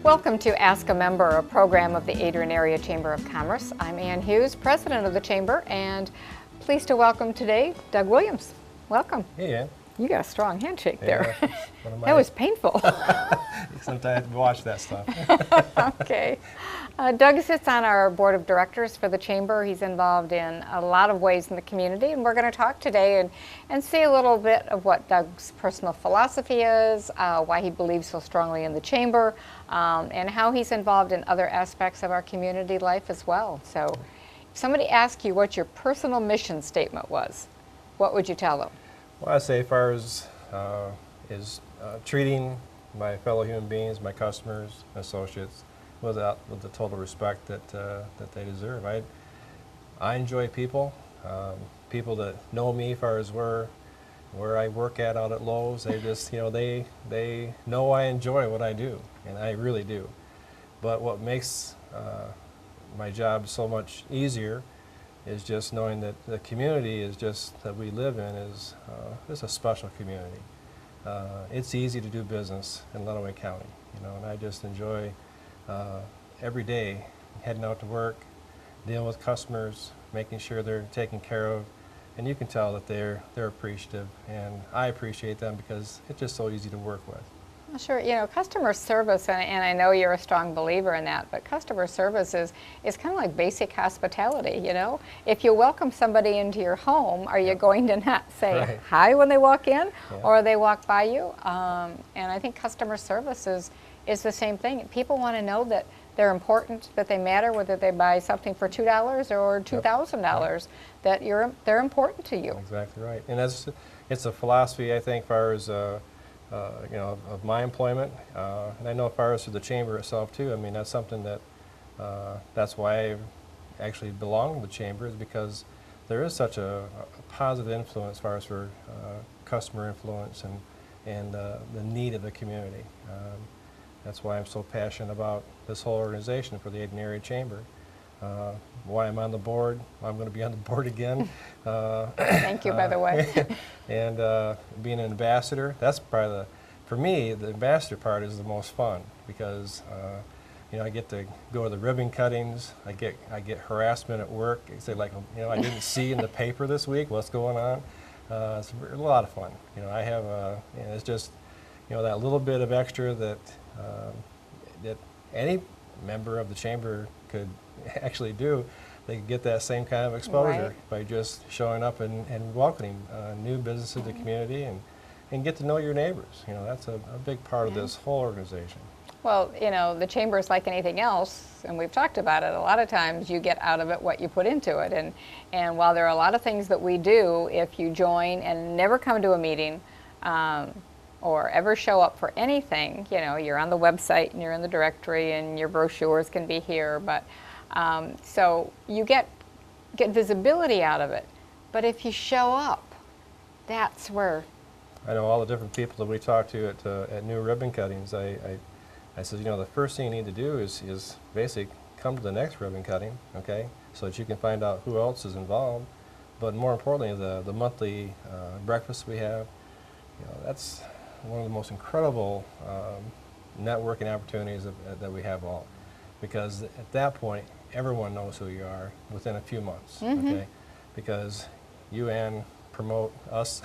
Welcome to Ask a Member, a program of the Adrian Area Chamber of Commerce. I'm Ann Hughes, president of the Chamber, and pleased to welcome today Doug Williams. Welcome. Hey, Ann. You got a strong handshake there. That was painful. Sometimes I have to watch that stuff. Okay. Doug sits on our board of directors for the Chamber. He's involved in a lot of ways in the community, and we're going to talk today and see a little bit of what Doug's personal philosophy is, why he believes so strongly in the Chamber, and how he's involved in other aspects of our community life as well. So if somebody asked you what your personal mission statement was, what would you tell them? Well, I say as far as treating my fellow human beings, my customers, associates, with the total respect that they deserve. I enjoy people. People that know me as far as where I work out at Lowe's, they just, they know I enjoy what I do, and I really do. But what makes my job so much easier is just knowing that the community is just that we live in is a special community. It's easy to do business in Lenawee County, and I just enjoy every day heading out to work, dealing with customers, making sure they're taken care of, and you can tell that they're appreciative, and I appreciate them because it's just so easy to work with. Well, sure, customer service, and I know you're a strong believer in that, but customer service is kind of like basic hospitality, If you welcome somebody into your home, are you going to not say hi when they walk in, or they walk by you? And I think customer service is the same thing. People want to know that they're important, that they matter, whether they buy something for $2 or $2,000, that they're important to you. Exactly right. And it's a philosophy, I think, as far as of my employment, and I know as far as for the Chamber itself too. I mean, that's something that that's why I actually belong to the Chamber, is because there is such a positive influence as far as for customer influence and the need of the community. That's why I'm so passionate about this whole organization for the Adrian Area Chamber. Why I'm on the board. I'm going to be on the board again. Thank you, by the way. And being an ambassador, that's probably for me, the ambassador part is the most fun because I get to go to the ribbon cuttings. I get harassment at work. They say like, I didn't see in the paper this week. What's going on? It's a lot of fun. I have it's just that little bit of extra that any member of the Chamber could actually do. They could get that same kind of exposure by just showing up and welcoming new businesses to the community and get to know your neighbors. That's a big part of this whole organization. Well, the Chamber is like anything else, and we've talked about it. A lot of times you get out of it what you put into it. And while there are a lot of things that we do, if you join and never come to a meeting, or ever show up for anything, you're on the website and you're in the directory and your brochures can be here, but so you get visibility out of it. But if you show up, that's where. I know all the different people that we talk to at new ribbon cuttings. I said, the first thing you need to do is basically come to the next ribbon cutting, okay, so that you can find out who else is involved. But more importantly, the monthly breakfast we have, that's one of the most incredible networking opportunities that we have all, because at that point everyone knows who you are within a few months, okay? Because you, Ann, promote us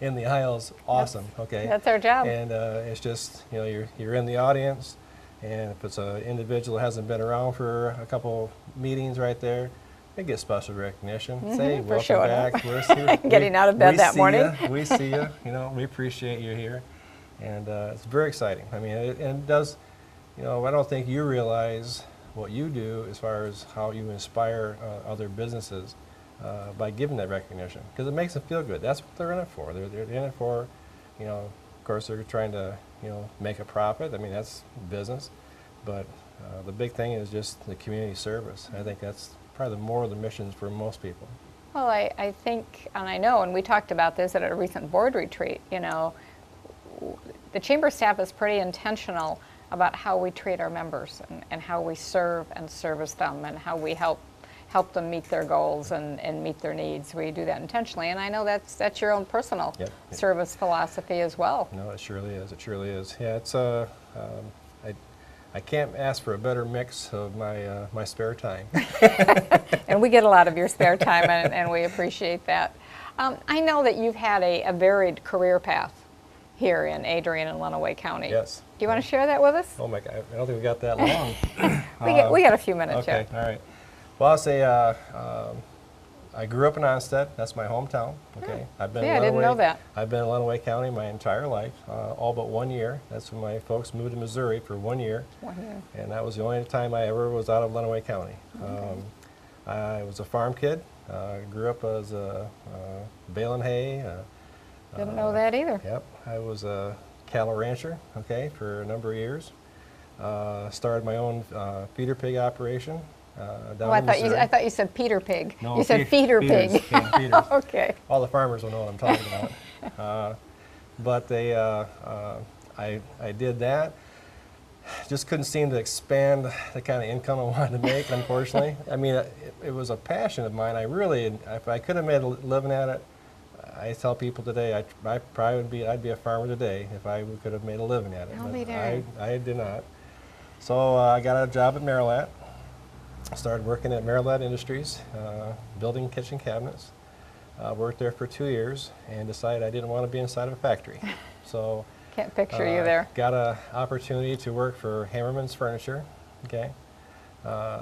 in the aisles, awesome, okay? That's our job. And it's just, you're in the audience, and if it's an individual that hasn't been around for a couple meetings right there, they get special recognition. Say, welcome back. We're getting out of bed that morning. We see you. We appreciate you here, and it's very exciting. I mean, it does. I don't think you realize what you do as far as how you inspire other businesses by giving that recognition, because it makes them feel good. That's what they're in it for. They're in it for, of course, they're trying to, make a profit. I mean, that's business, but the big thing is just the community service. I think that's probably more of the missions for most people. Well, I think, and I know, and we talked about this at a recent board retreat, the Chamber staff is pretty intentional about how we treat our members and how we serve and service them and how we help them meet their goals and meet their needs. We do that intentionally, and I know that's your own personal service philosophy as well. No, it surely is. It surely is. Yeah, it's I can't ask for a better mix of my spare time. And we get a lot of your spare time, and we appreciate that. I know that you've had a varied career path here in Adrian and Lenawee County. Yes. Do you want to share that with us? Oh my God, I don't think we got that long. We got a few minutes Okay, yet. all right. Well, I'll say I grew up in Onstead. That's my hometown. Okay, I've been Yeah, in I didn't know that. I've been in Lenawee County my entire life, all but 1 year. That's when my folks moved to Missouri for 1 year, 1 year. and that was the only time I ever was out of Lenawee County. I was a farm kid. Grew up as baling hay. Didn't know that either. Yep, I was a cattle rancher. Okay, for a number of years. Started my own feeder pig operation. Down Oh, I in thought Missouri. I thought you said Peter Pig. No, you said feeder feeders, pig. yeah, feeders. Okay. All the farmers will know what I'm talking about. But I did that. Just couldn't seem to expand the kind of income I wanted to make, unfortunately. I mean, it was a passion of mine. If I could have made a living at it, I tell people today, I probably I'd be a farmer today if I could have made a living at it. I'll But be darned. I did not. So I got a job at Marilat. Started working at Marilat Industries, building kitchen cabinets. Worked there for 2 years and decided I didn't want to be inside of a factory. So Can't picture you there. got an opportunity to work for Hammerman's Furniture. Okay.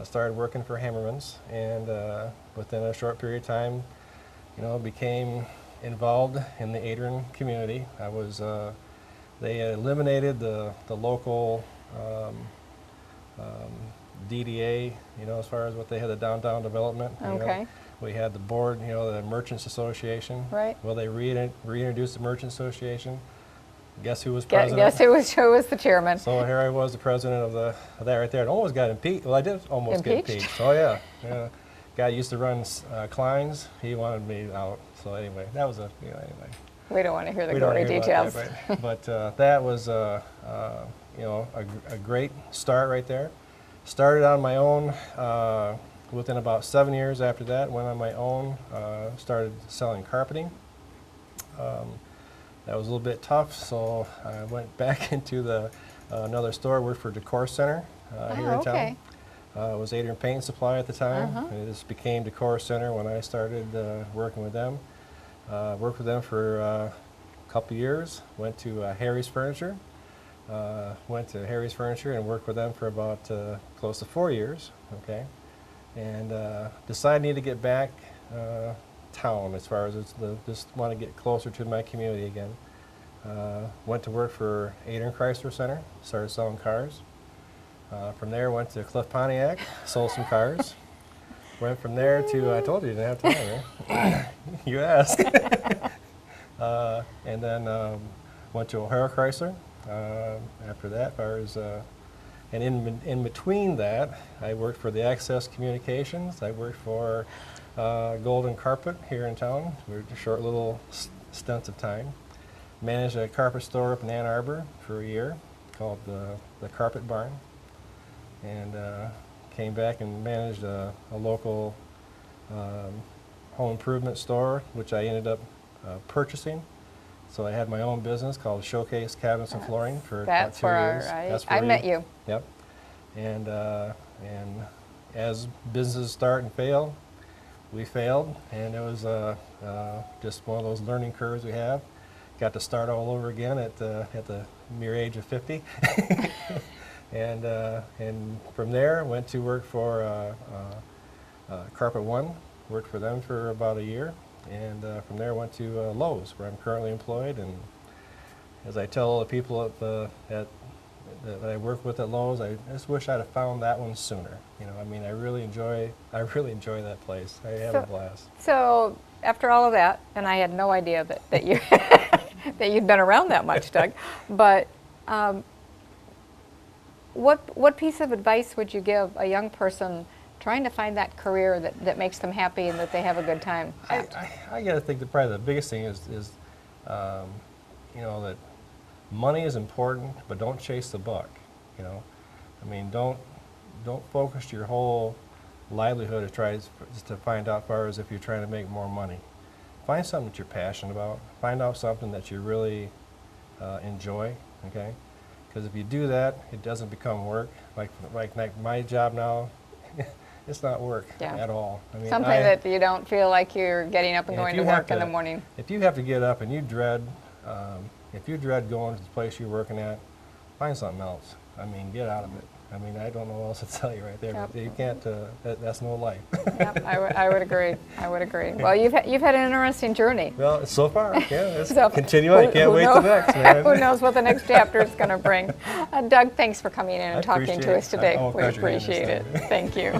Started working for Hammerman's, and within a short period of time, became involved in the Adrian community. They eliminated the local DDA, as far as what they had, the downtown development. Okay. We had the board, the Merchants Association. Right. Well, they reintroduced the Merchants Association. Guess who was president? Guess who was the chairman? So here I was, the president of that right there. I almost got impeached. Well, I did almost get Impeached? impeached. Oh yeah. Guy used to run Klein's. He wanted me out. So anyway, that was anyway. We don't want to hear the We don't gory hear details. about that, right? But that was a great start right there. Started on my own. Within about 7 years after that, went on my own. Started selling carpeting. That was a little bit tough, so I went back into another store. Worked for Decor Center here in okay. town. It was Adrian Paint Supply at the time. Uh-huh. It just became Decor Center when I started working with them. Worked with them for a couple years. Went to Harry's Furniture. Went to Harry's Furniture and worked with them for about close to 4 years. Okay, and decided I need to get back town as far as just want to get closer to my community again. Went to work for Adrian Chrysler Center. Started selling cars. From there, went to Cliff Pontiac. Sold some cars. Went from there to I told you didn't have time, right? You asked. And then went to O'Hara Chrysler. After that, as far as and in between that, I worked for the Access Communications. I worked for Golden Carpet here in town for a short little stints of time. Managed a carpet store up in Ann Arbor for a year called the Carpet Barn, and came back and managed a local home improvement store, which I ended up purchasing. So I had my own business called Showcase Cabinets and Flooring for about 2 years. That's where I met you. Yep. And as businesses start and fail, we failed, and it was just one of those learning curves we have. Got to start all over again at the mere age of 50, and from there went to work for Carpet One. Worked for them for about a year, and from there went to Lowe's, where I'm currently employed. And as I tell the people that I work with at Lowe's, I just wish I'd have found that one sooner. I mean, I really enjoy that place. I have a blast. So after all of that, and I had no idea that you that you'd been around that much, Doug, but what piece of advice would you give a young person trying to find that career that makes them happy and that they have a good time at? I got to think that probably the biggest thing is that money is important, but don't chase the buck. I mean, don't focus your whole livelihood to try to find out far as if you're trying to make more money. Find something that you're passionate about. Find out something that you really enjoy. Okay, Because if you do that, it doesn't become work. Like my job now, it's not work at all. I mean, something that you don't feel like you're getting up and going to work in the morning. If you have to get up and you dread, if you dread going to the place you're working at, find something else. I mean, get out of it. I mean, I don't know what else to tell you right there. Yep. But you can't. That's no life. Yep, I would agree. I would agree. Well, you've had an interesting journey. Well, so far, yeah. Let's So, continue on. Can't wait till next, man. Who knows what the next chapter is going to bring? Doug, thanks for coming in and talking to us today. Oh, We appreciate it. Thank you.